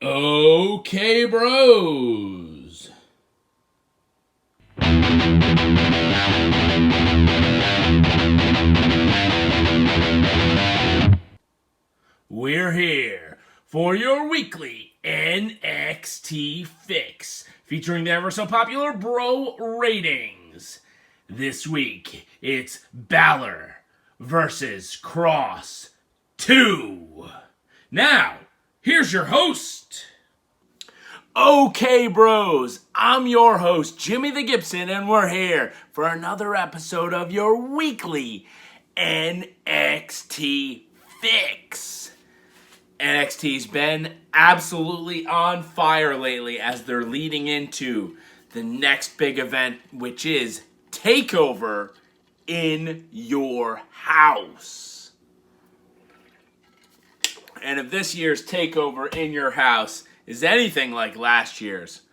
Okay, bros. We're here for your weekly NXT Fix, featuring the ever so popular bro ratings. This week, it's Balor versus Kross 2. Now, here's your host. Okay, bros, I'm your host, Jimmy the Gibson, and we're here for another episode of your weekly NXT Fix. NXT's been absolutely on fire lately as they're leading into the next big event, which is TakeOver in Your House. And if this year's TakeOver in Your House is anything like last year's,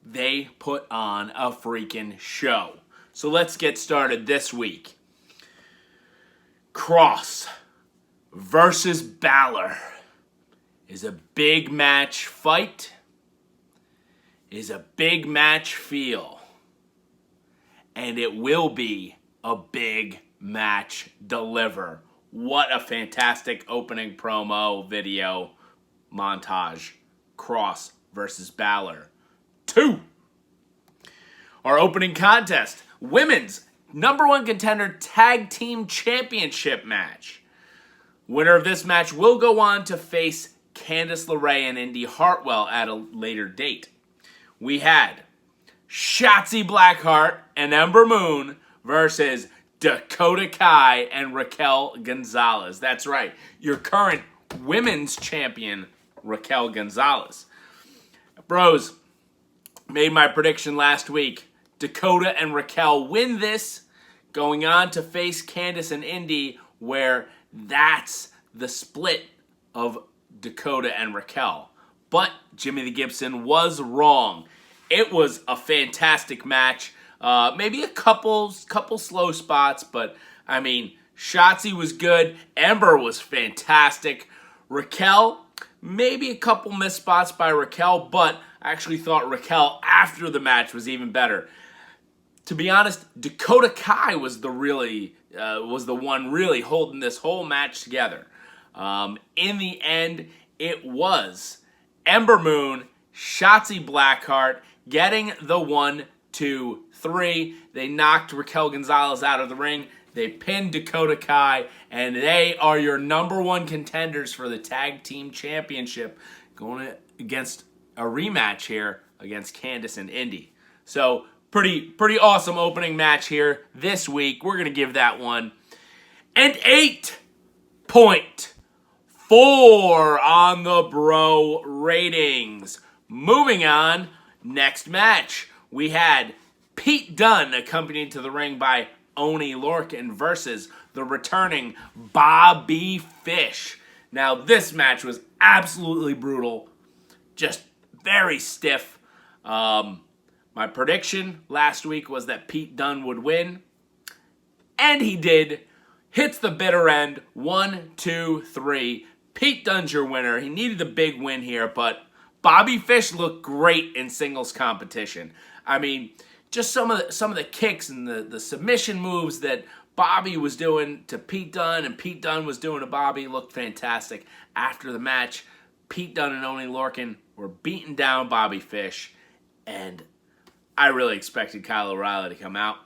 they put on a freaking show. So let's get started this week. Kross versus Balor is a big match fight, is a big match feel, and it will be a big match deliver. What a fantastic opening promo video montage. Kross versus Balor 2. Our opening contest, women's number one contender tag team championship match. Winner of this match will go on to face Candice LeRae and Indy Hartwell at a later date. We had Shotzi Blackheart and Ember Moon versus Dakota Kai and Raquel Gonzalez. That's right, your current women's champion, Raquel Gonzalez. Bros, made my prediction last week. Dakota and Raquel win this, going on to face Candice and Indy, where that's the split of Dakota and Raquel. But Jimmy the Gibson was wrong. It was a fantastic match. Maybe a couple slow spots, but I mean, Shotzi was good. Ember was fantastic. Raquel, maybe a couple missed spots by Raquel, but I actually thought Raquel after the match was even better. To be honest, Dakota Kai was the one really holding this whole match together. In the end, it was Ember Moon, Shotzi Blackheart getting the 1, 2, 3. They knocked Raquel Gonzalez out of the ring. They pinned Dakota Kai, and they are your number one contenders for the Tag Team Championship, going against a rematch here against Candice and Indy. So, pretty awesome opening match here this week. We're going to give that one an 8.4 on the bro ratings. Moving on, next match, we had Pete Dunne accompanied to the ring by Oney Lorcan versus the returning Bobby Fish. Now, this match was absolutely brutal. Just very stiff. My prediction last week was that Pete Dunne would win. And he did. Hits the bitter end. 1, 2, 3. Pete Dunne's your winner. He needed a big win here, but Bobby Fish looked great in singles competition. I mean, just some of the kicks and the submission moves that Bobby was doing to Pete Dunne and Pete Dunne was doing to Bobby looked fantastic. After the match, Pete Dunne and Oney Lorcan were beating down Bobby Fish, and I really expected Kyle O'Reilly to come out,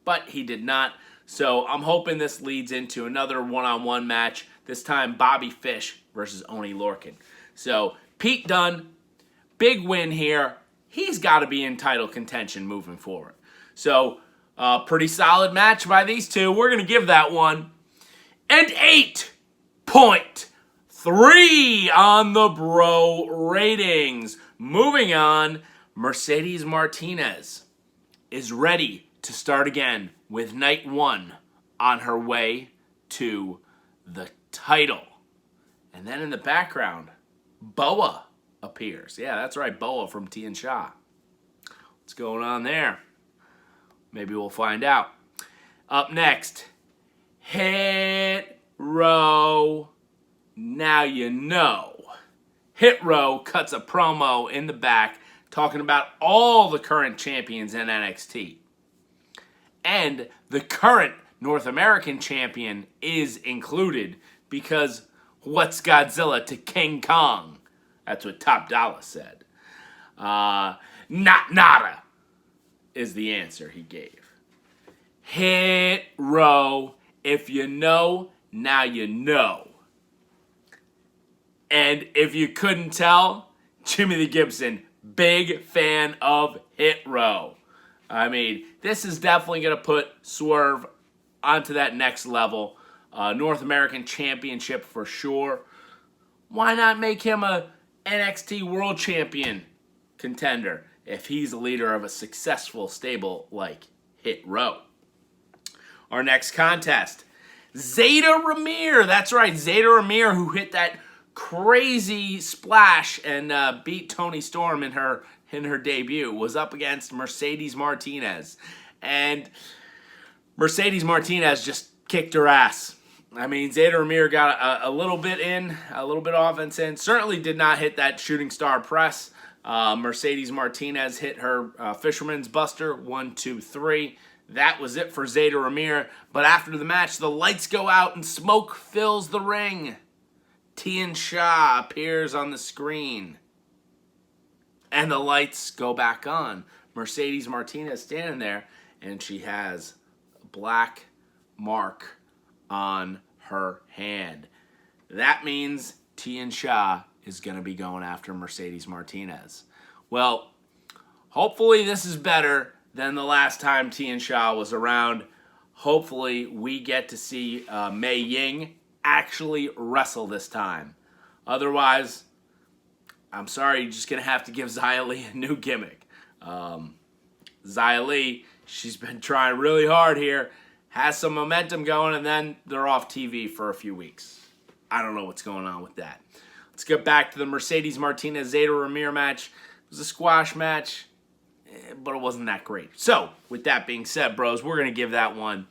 but he did not. So I'm hoping this leads into another one-on-one match, this time Bobby Fish versus Oney Lorcan. So Pete Dunne, big win here. He's got to be in title contention moving forward. So, pretty solid match by these two. We're going to give that one an 8.3 on the bro ratings. Moving on, Mercedes Martinez is ready to start again with night 1 on her way to the title. And then in the background, Boa appears. Yeah, that's right, Boa from T and Shaw. What's going on there? Maybe we'll find out. Up next, Hit Row. Now you know. Hit Row cuts a promo in the back talking about all the current champions in NXT. And the current North American champion is included because what's Godzilla to King Kong? That's what Top Dollar said. Not nada is the answer he gave. Hit Row. If you know, now you know. And if you couldn't tell, Jimmy the Gibson, big fan of Hit Row. I mean, this is definitely going to put Swerve onto that next level. North American Championship for sure. Why not make him a NXT World Champion contender if he's the leader of a successful stable like Hit Row? Our next contest, Zayda Ramier. That's right, Zayda Ramier, who hit that crazy splash and beat Toni Storm in her debut, was up against Mercedes Martinez. And Mercedes Martinez just kicked her ass. I mean, Zayda Ramier got a little bit offense in. Certainly did not hit that shooting star press. Mercedes Martinez hit her Fisherman's Buster, 1, 2, 3. That was it for Zayda Ramier. But after the match, the lights go out and smoke fills the ring. Tian Sha appears on the screen. And the lights go back on. Mercedes Martinez standing there, and she has a black mark on her hand. That means Tian Sha is going to be going after Mercedes Martinez. Well, hopefully this is better than the last time Tian Sha was around. Hopefully we get to see Mei Ying actually wrestle this time. Otherwise, I'm sorry, you're just going to have to give Xia Li a new gimmick. Xia Li, she's been trying really hard here, has some momentum going, and then they're off TV for a few weeks. I don't know what's going on with that. Let's get back to the Mercedes Martinez-Zayda Ramier match. It was a squash match, but it wasn't that great. So, with that being said, bros, we're going to give that one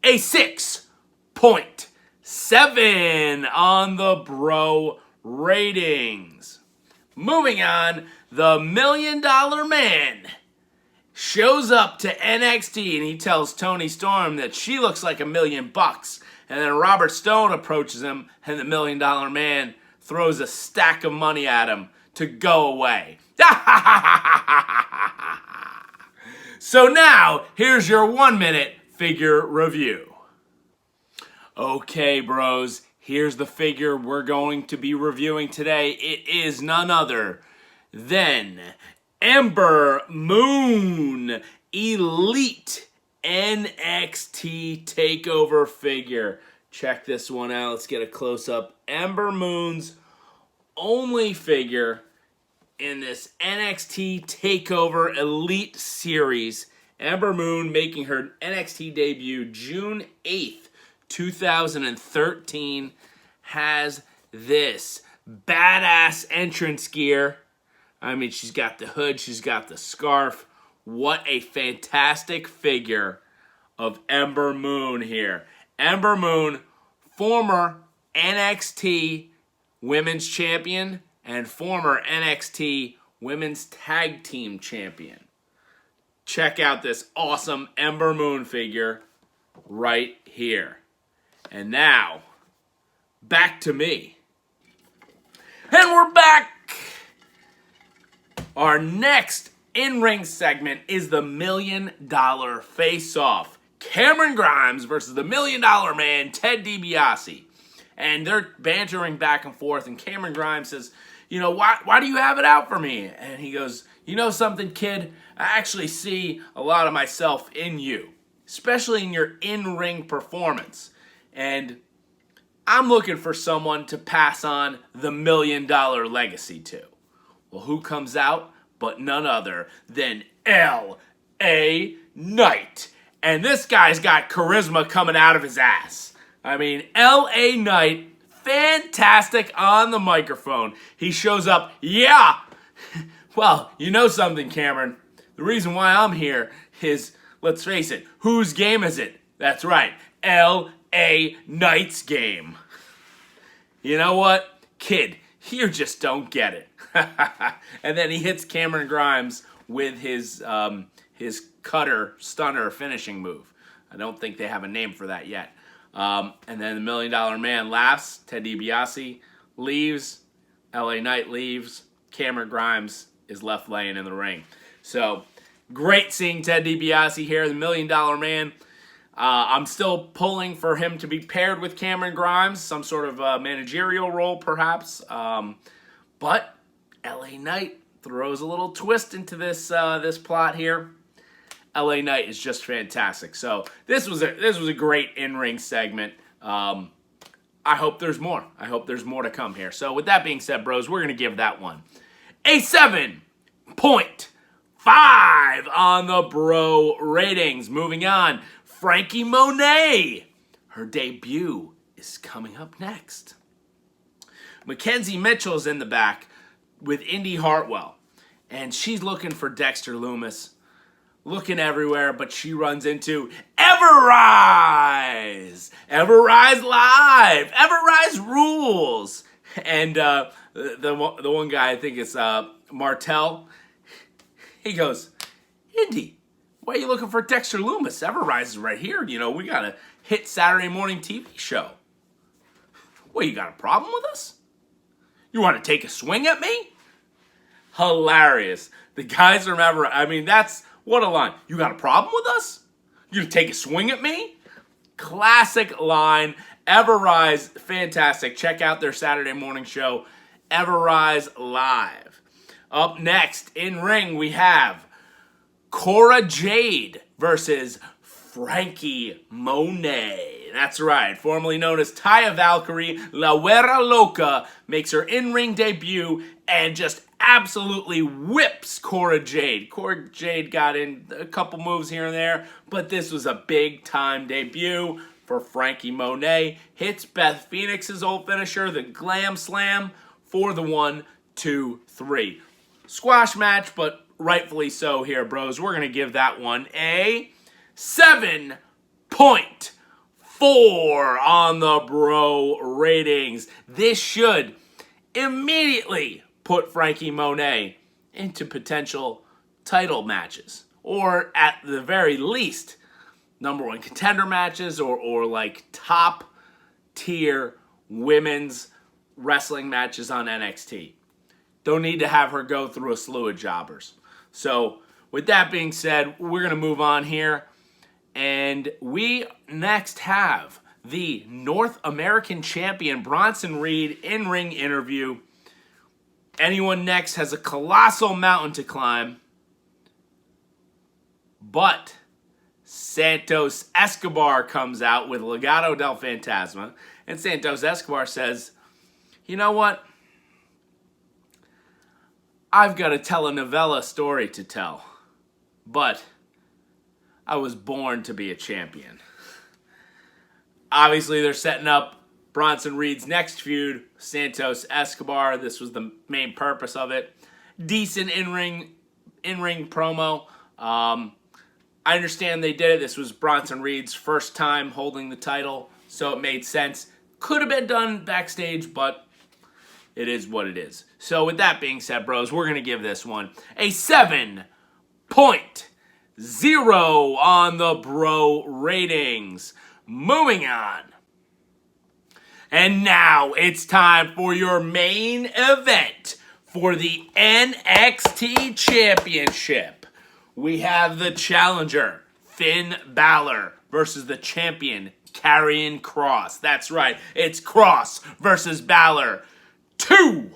a 6.7 on the bro ratings. Moving on, the $1 Million Man shows up to NXT and he tells Toni Storm that she looks like $1 million. And then Robert Stone approaches him and the $1 Million Man throws a stack of money at him to go away. So now, here's your 1-minute figure review. Okay, bros, here's the figure we're going to be reviewing today. It is none other than Ember Moon Elite NXT TakeOver figure. Check this one out. Let's get a close-up. Ember Moon's only figure in this NXT TakeOver Elite Series. Ember Moon making her NXT debut June 8th, 2013, has this badass entrance gear. I mean, she's got the hood, she's got the scarf. What a fantastic figure of Ember Moon here. Ember Moon, former NXT Women's Champion and former NXT Women's Tag Team Champion. Check out this awesome Ember Moon figure right here. And now, back to me. And we're back! Our next in-ring segment is the $1 Million Faceoff. Cameron Grimes versus the $1 Million Man, Ted DiBiase. And they're bantering back and forth, and Cameron Grimes says, you know, why do you have it out for me? And he goes, you know something, kid? I actually see a lot of myself in you, especially in your in-ring performance. And I'm looking for someone to pass on the $1 Million legacy to. Well, who comes out but none other than L.A. Knight. And this guy's got charisma coming out of his ass. I mean, L.A. Knight, fantastic on the microphone. He shows up, yeah. Well, you know something, Cameron. The reason why I'm here is, let's face it, whose game is it? That's right, L.A. Knight's game. You know what? Kid, You just don't get it. And then he hits Cameron Grimes with his cutter stunner finishing move. I don't think they have a name for that yet. And then the $1 Million Man laughs. Ted DiBiase leaves. LA Knight leaves. Cameron Grimes is left laying in the ring. So, great seeing Ted DiBiase here, the $1 Million Man. I'm still pulling for him to be paired with Cameron Grimes, some sort of managerial role perhaps. But LA Knight throws a little twist into this plot here. LA Knight is just fantastic. So this was a great in-ring segment. I hope there's more. I hope there's more to come here. So with that being said, bros, we're going to give that one a 7.5 on the bro ratings. Moving on, Franky Monet. Her debut is coming up next. Mackenzie Mitchell's in the back with Indy Hartwell. And she's looking for Dexter Lumis. Looking everywhere, but she runs into Everrise! Everrise Live! Everrise rules! And the one guy, I think it's Martel, he goes, Indy, why are you looking for Dexter Lumis? Everrise is right here. You know, we got a hit Saturday morning TV show. What, you got a problem with us? You want to take a swing at me? Hilarious. The guys from Everrise, I mean, that's, what a line. You got a problem with us? You gonna take a swing at me? Classic line. Everrise, fantastic. Check out their Saturday morning show, Everrise Live. Up next, in ring, we have Cora Jade versus Franky Monet. That's right, formerly known as Taya Valkyrie, La Guerra Loca, makes her in-ring debut and just absolutely whips Cora Jade. Cora Jade got in a couple moves here and there, but this was a big-time debut for Franky Monet. Hits Beth Phoenix's old finisher, the Glam Slam, for the 1, 2, 3. Squash match, but rightfully so here, bros. We're going to give that one a 7.4 on the bro ratings. This should immediately put Franky Monet into potential title matches, or at the very least, #1 contender matches, or like top tier women's wrestling matches on NXT. Don't need to have her go through a slew of jobbers. So with that being said, we're going to move on here, and we next have the North American champion Bronson Reed in-ring interview. Anyone next has a colossal mountain to climb, but Santos Escobar comes out with Legado del Fantasma, and Santos Escobar says, you know what? I've got a telenovela story to tell, but I was born to be a champion. Obviously, they're setting up Bronson Reed's next feud, Santos Escobar. This was the main purpose of it. Decent in-ring promo. I understand they did it. This was Bronson Reed's first time holding the title, so it made sense. Could have been done backstage, but it is what it is. So with that being said, bros, we're going to give this one a 7.0 on the bro ratings. Moving on. And now it's time for your main event for the NXT Championship. We have the challenger, Finn Balor, versus the champion, Karrion Kross. That's right, it's Kross versus Balor 2.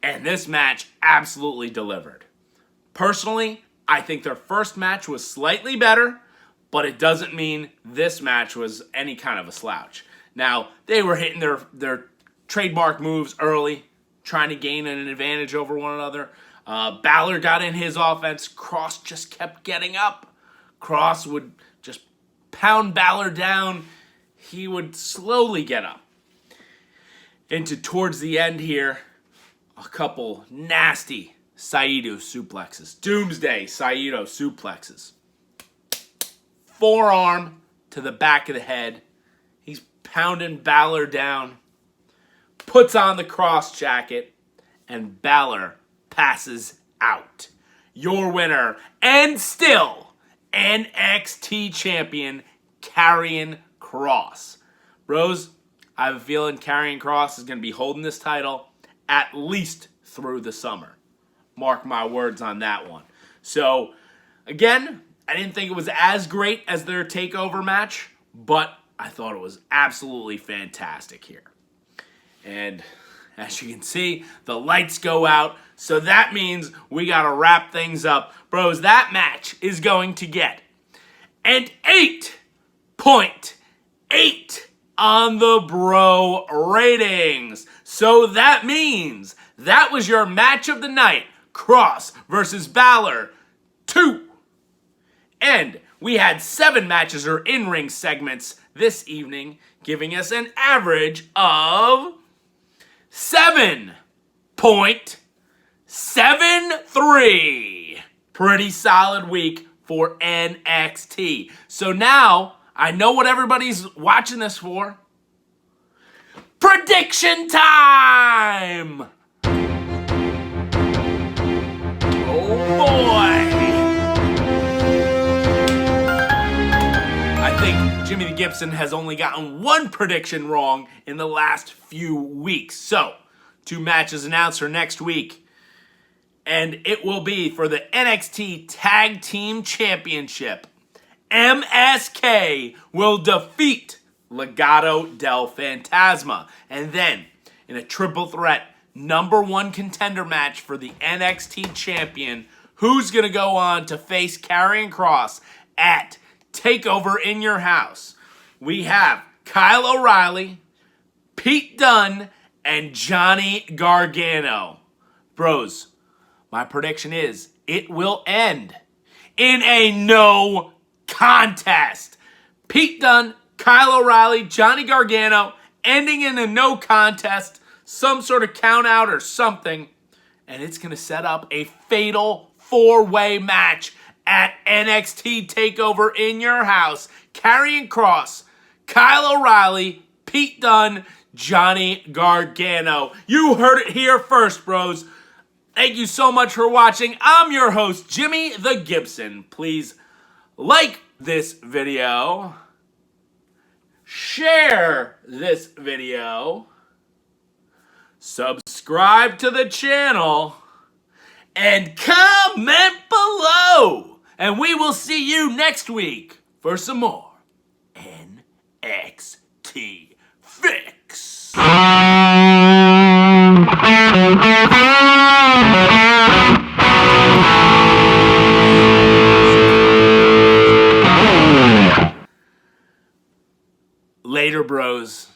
And this match absolutely delivered. Personally, I think their first match was slightly better, but it doesn't mean this match was any kind of a slouch. Now, they were hitting their trademark moves early, trying to gain an advantage over one another. Balor got in his offense. Kross just kept getting up. Kross would just pound Balor down. He would slowly get up. Towards the end here, a couple nasty Saito suplexes. Doomsday Saito suplexes. Forearm to the back of the head. He's pounding Balor down. puts on the Kross jacket, and Balor passes out. Your winner, and still NXT champion, Karrion Kross. Bros, I have a feeling Karrion Kross is going to be holding this title at least through the summer. Mark my words on that one. So, again, I didn't think it was as great as their TakeOver match, but I thought it was absolutely fantastic here. And as you can see, the lights go out, so that means we got to wrap things up. Bros, that match is going to get an 8.8 on the bro ratings. So that means that was your match of the night, Kross versus Balor 2. And we had 7 matches or in-ring segments this evening, giving us an average of 7.73. Pretty solid week for NXT. So now, I know what everybody's watching this for. Prediction time! Oh boy! I think Jimmy the Gibson has only gotten one prediction wrong in the last few weeks. So, 2 matches announced for next week. And it will be for the NXT Tag Team Championship. MSK will defeat Legado del Fantasma. And then, in a triple threat #1 contender match for the NXT Champion, who's going to go on to face Karrion Kross at TakeOver in Your House? We have Kyle O'Reilly, Pete Dunne, and Johnny Gargano. Bros, my prediction is it will end in a no contest. Pete Dunne, Kyle O'Reilly, Johnny Gargano, ending in a no contest, some sort of count out or something, and it's going to set up a fatal 4-way match at NXT TakeOver in Your House. Karrion Kross, Kyle O'Reilly, Pete Dunne, Johnny Gargano. You heard it here first, bros. Thank you so much for watching. I'm your host, Jimmy the Gibson. Please like this video, share this video, subscribe to the channel, and comment below. And we will see you next week for some more NXT Fix. Later, bros.